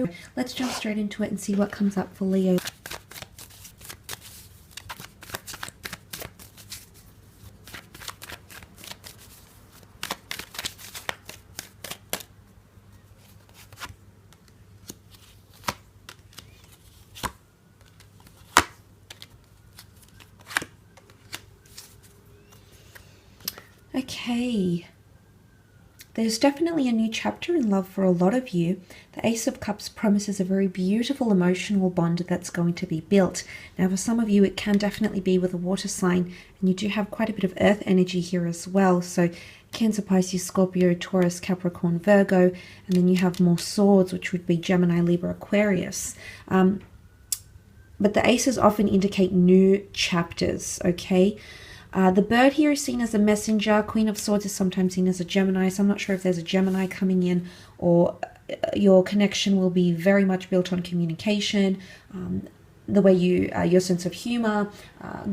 So let's jump straight into it and see what comes up for Leo. Okay, there's definitely a new chapter in love for a lot of you. The Ace of Cups promises a very beautiful emotional bond that's going to be built. Now, for some of you, it can definitely be with a water sign, and you do have quite a bit of earth energy here as well. So Cancer, Pisces, Scorpio, Taurus, Capricorn, Virgo, and then you have more swords, which would be Gemini, Libra, Aquarius. But the aces often indicate new chapters, okay? The bird here is seen as a messenger. Queen of Swords is sometimes seen as a Gemini, so I'm not sure if there's a Gemini coming in, or your connection will be very much built on communication, the way you, your sense of humor,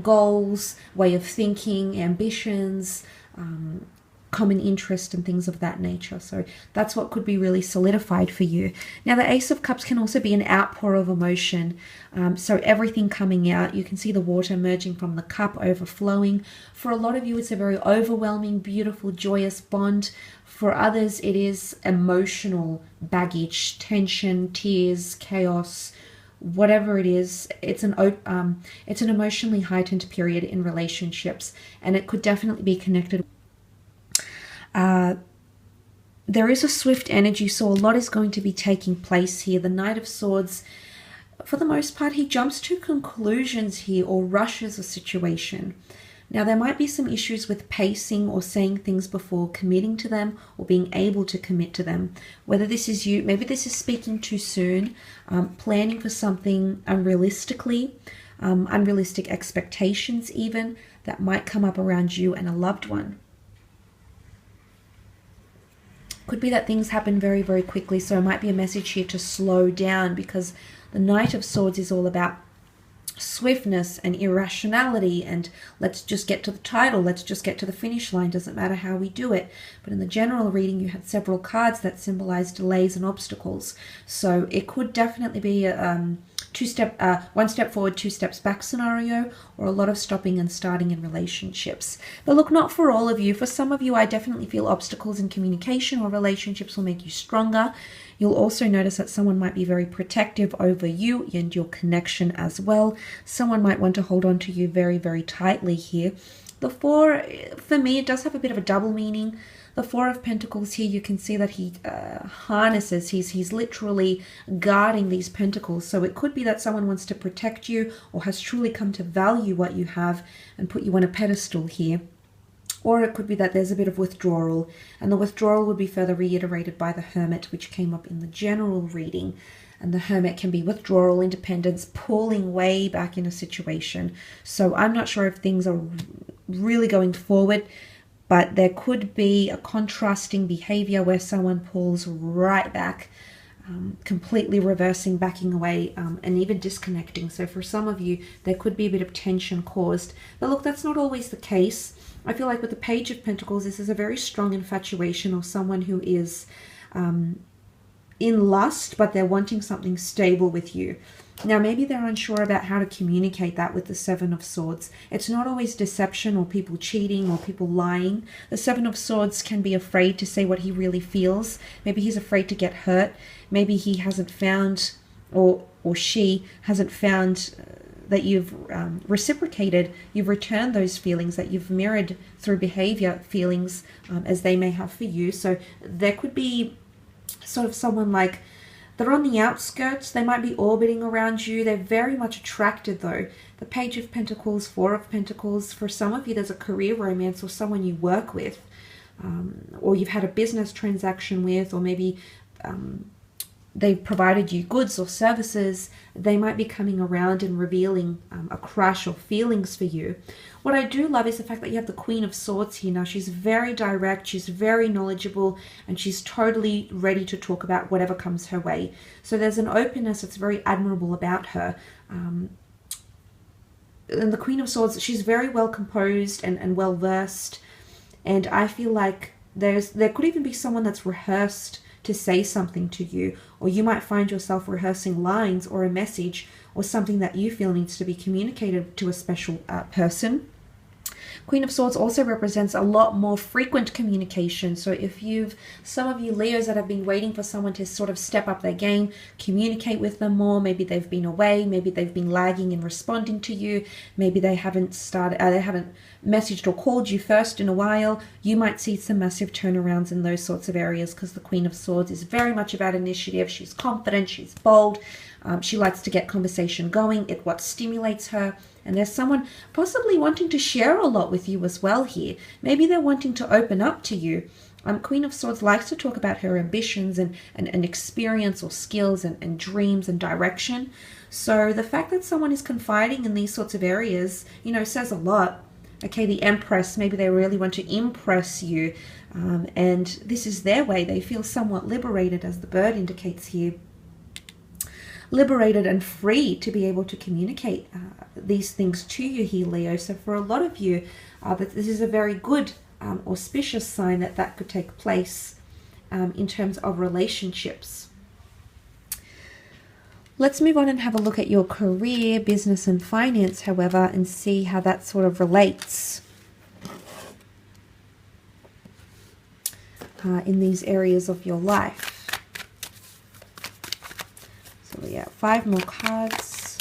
goals, way of thinking, ambitions, common interest and things of that nature. So that's what could be really solidified for you. Now, the Ace of Cups can also be an outpour of emotion. So everything coming out, you can see the water emerging from the cup, overflowing. For a lot of you, it's a very overwhelming, beautiful, joyous bond. For others, it is emotional baggage, tension, tears, chaos, whatever it is. It's an emotionally heightened period in relationships, and it could definitely be connected. There is a swift energy, so a lot is going to be taking place here. The Knight of Swords, for the most part, he jumps to conclusions here or rushes a situation. Now, there might be some issues with pacing or saying things before committing to them or being able to commit to them. Whether this is you, maybe this is speaking too soon, planning for something unrealistically, unrealistic expectations even, that might come up around you and a loved one. Could be that things happen very, very quickly, so it might be a message here to slow down, because the Knight of Swords is all about swiftness and irrationality, and let's just get to the title, let's just get to the finish line, doesn't matter how we do it. But in the general reading, you had several cards that symbolize delays and obstacles, so it could definitely be a one step forward, two steps back scenario, or a lot of stopping and starting in relationships. But look, not for all of you. For some of you, I definitely feel obstacles in communication or relationships will make you stronger. You'll also notice that someone might be very protective over you and your connection as well. Someone might want to hold on to you very, very tightly here. The Four, for me, it does have a bit of a double meaning. The Four of Pentacles here, you can see that he harnesses, he's literally guarding these pentacles. So it could be that someone wants to protect you or has truly come to value what you have and put you on a pedestal here. Or it could be that there's a bit of withdrawal, and the withdrawal would be further reiterated by the Hermit, which came up in the general reading. And the Hermit can be withdrawal, independence, pulling way back in a situation. So I'm not sure if things are really going forward, but there could be a contrasting behavior where someone pulls right back, completely reversing, backing away, and even disconnecting. So for some of you, there could be a bit of tension caused. But look, that's not always the case. I feel like with the Page of Pentacles, this is a very strong infatuation, or someone who is in lust, but they're wanting something stable with you. Now, maybe they're unsure about how to communicate that with the Seven of Swords. It's not always deception or people cheating or people lying. The Seven of Swords can be afraid to say what he really feels. Maybe he's afraid to get hurt. Maybe he hasn't found, or she hasn't found that you've reciprocated, you've returned those feelings, that you've mirrored through behavior feelings as they may have for you. So there could be sort of someone like, they're on the outskirts, they might be orbiting around you, they're very much attracted though. The Page of Pentacles, Four of Pentacles, for some of you there's a career romance or someone you work with, or you've had a business transaction with, or maybe they've provided you goods or services. They might be coming around and revealing a crush or feelings for you. What I do love is the fact that you have the Queen of Swords here. Now, she's very direct, she's very knowledgeable, and she's totally ready to talk about whatever comes her way. So there's an openness that's very admirable about her. And the Queen of Swords, she's very well composed and well versed. And I feel like there could even be someone that's rehearsed to say something to you, or you might find yourself rehearsing lines or a message or something that you feel needs to be communicated to a special person. Queen of Swords also represents a lot more frequent communication. So if some of you Leos that have been waiting for someone to sort of step up their game, communicate with them more, maybe they've been away, maybe they've been lagging in responding to you, maybe they haven't messaged or called you first in a while, you might see some massive turnarounds in those sorts of areas, because the Queen of Swords is very much about initiative. She's confident, she's bold, she likes to get conversation going. It's what stimulates her. And there's someone possibly wanting to share a lot with you as well here. Maybe they're wanting to open up to you. Queen of Swords likes to talk about her ambitions and experience or skills and dreams and direction. So the fact that someone is confiding in these sorts of areas, says a lot. Okay, the Empress, maybe they really want to impress you. And this is their way. They feel somewhat liberated, as the bird indicates here. Liberated and free to be able to communicate these things to you here, Leo. So for a lot of you, this is a very good auspicious sign that could take place in terms of relationships. Let's move on and have a look at your career, business and finance, however, and see how that sort of relates in these areas of your life. So yeah, 5 more cards.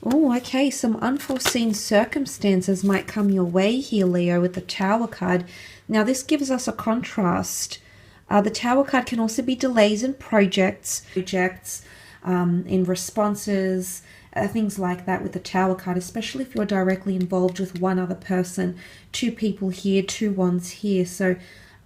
Oh, okay, some unforeseen circumstances might come your way here, Leo, with the Tower card. Now, this gives us a contrast. The Tower card can also be delays in projects, in responses, things like that with the Tower card, especially if you're directly involved with one other person. 2 people here, 2 wands here, so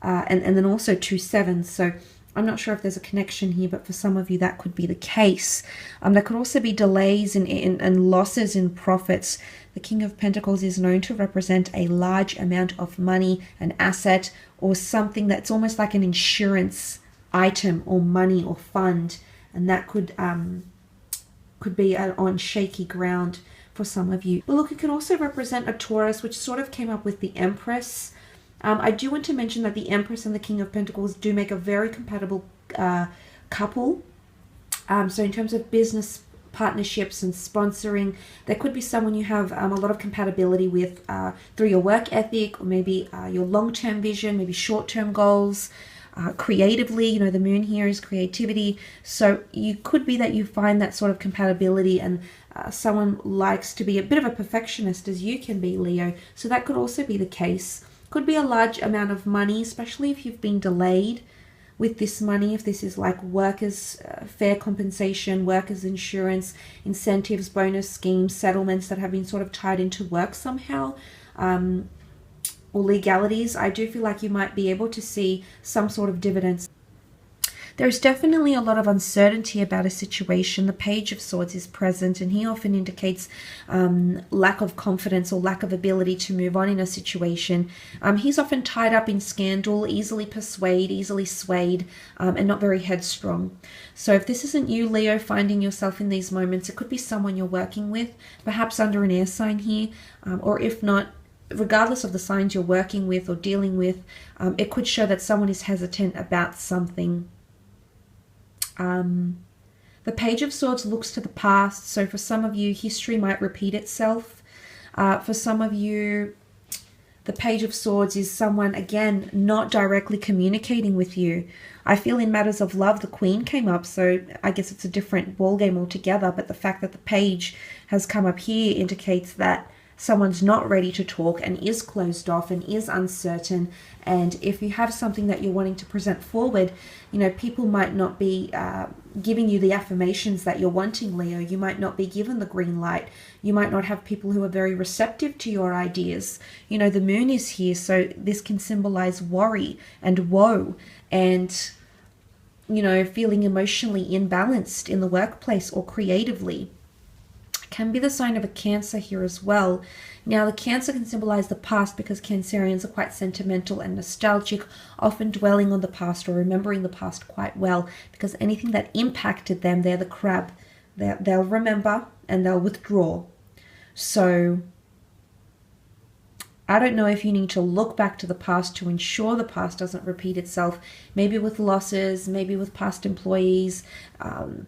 and then also 2 sevens. So I'm not sure if there's a connection here, but for some of you that could be the case. There could also be delays and losses in profits. The King of Pentacles is known to represent a large amount of money, an asset, or something that's almost like an insurance item or money or fund, and that could be on shaky ground for some of you. But look, it can also represent a Taurus, which sort of came up with the Empress. I do want to mention that the Empress and the King of Pentacles do make a very compatible couple. So in terms of business partnerships and sponsoring, there could be someone you have a lot of compatibility with through your work ethic, or maybe your long-term vision, maybe short-term goals. Creatively, the moon here is creativity, so you could be that you find that sort of compatibility, and someone likes to be a bit of a perfectionist, as you can be, Leo, so that could also be the case. Could be a large amount of money, especially if you've been delayed with this money, if this is like workers' fair compensation, workers' insurance, incentives, bonus schemes, settlements that have been sort of tied into work somehow, or legalities. I do feel like you might be able to see some sort of dividends. There's definitely a lot of uncertainty about a situation. The Page of Swords is present, and he often indicates lack of confidence or lack of ability to move on in a situation. He's often tied up in scandal, easily easily swayed, and not very headstrong. So if this isn't you, Leo, finding yourself in these moments, it could be someone you're working with, perhaps under an air sign here, or if not, regardless of the signs you're working with or dealing with, it could show that someone is hesitant about something. The Page of Swords looks to the past, so for some of you, history might repeat itself. For some of you, the Page of Swords is someone, again, not directly communicating with you. I feel in matters of love, the Queen came up, so I guess it's a different ballgame altogether, but the fact that the Page has come up here indicates that someone's not ready to talk and is closed off and is uncertain. And if you have something that you're wanting to present forward, people might not be giving you the affirmations that you're wanting, Leo. You might not be given the green light. You might not have people who are very receptive to your ideas. The moon is here, so this can symbolize worry and woe and, feeling emotionally imbalanced in the workplace or creatively. Can be the sign of a Cancer here as well. Now, the Cancer can symbolize the past because Cancerians are quite sentimental and nostalgic, often dwelling on the past or remembering the past quite well, because anything that impacted them, they're the crab. They'll remember and they'll withdraw. So I don't know if you need to look back to the past to ensure the past doesn't repeat itself, maybe with losses, maybe with past employees,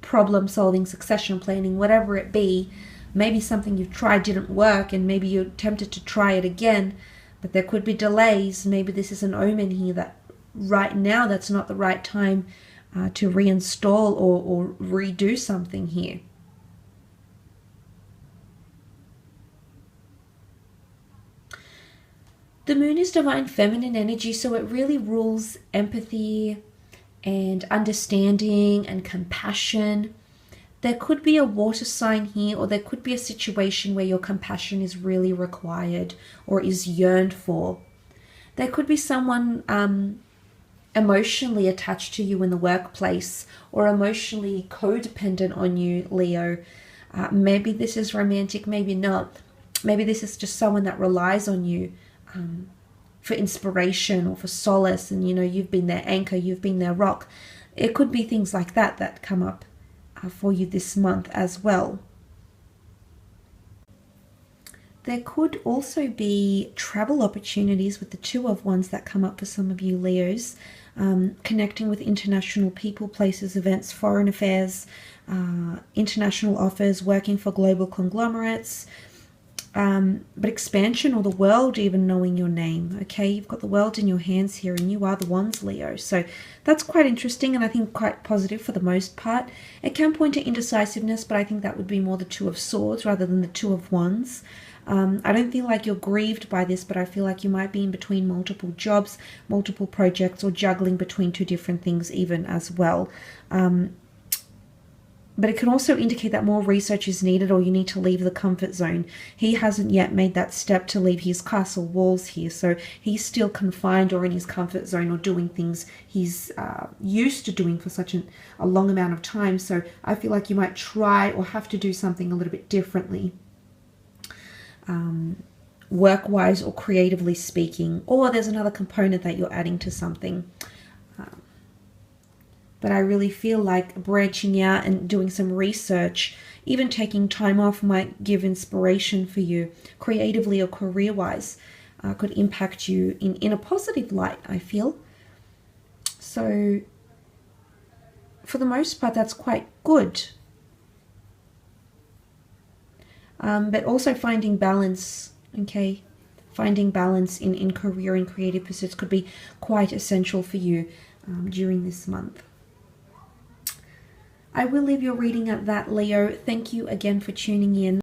problem solving, succession planning, whatever it be. Maybe something you've tried didn't work and maybe you're tempted to try it again, but there could be delays. Maybe this is an omen here that right now that's not the right time to reinstall or redo something here. The moon is divine feminine energy, so it really rules empathy and understanding and compassion. There could be a water sign here, or there could be a situation where your compassion is really required or is yearned for. There could be someone emotionally attached to you in the workplace or emotionally codependent on you, Leo. Maybe this is romantic, maybe not. Maybe this is just someone that relies on you for inspiration or for solace, and you've been their anchor, you've been their rock. It could be things like that that come up for you this month as well. There could also be travel opportunities with the Two of Wands that come up for some of you Leos, connecting with international people, places, events, foreign affairs, international offers, working for global conglomerates, but expansion or the world even knowing your name. Okay, you've got the world in your hands here and you are the Wands, Leo. So that's quite interesting and I think quite positive for the most part. It can point to indecisiveness, but I think that would be more the Two of Swords rather than the Two of Wands. I don't feel like you're grieved by this, but I feel like you might be in between multiple jobs, multiple projects, or juggling between two different things even as well. But it can also indicate that more research is needed or you need to leave the comfort zone. He hasn't yet made that step to leave his castle walls here, so he's still confined or in his comfort zone or doing things he's used to doing for such a long amount of time. So I feel like you might try or have to do something a little bit differently, work-wise or creatively speaking, or there's another component that you're adding to something. But I really feel like branching out and doing some research, even taking time off, might give inspiration for you creatively or career-wise, could impact you in a positive light, I feel. So for the most part, that's quite good. But also finding balance, okay? Finding balance in career and creative pursuits could be quite essential for you during this month. I will leave your reading at that, Leo. Thank you again for tuning in.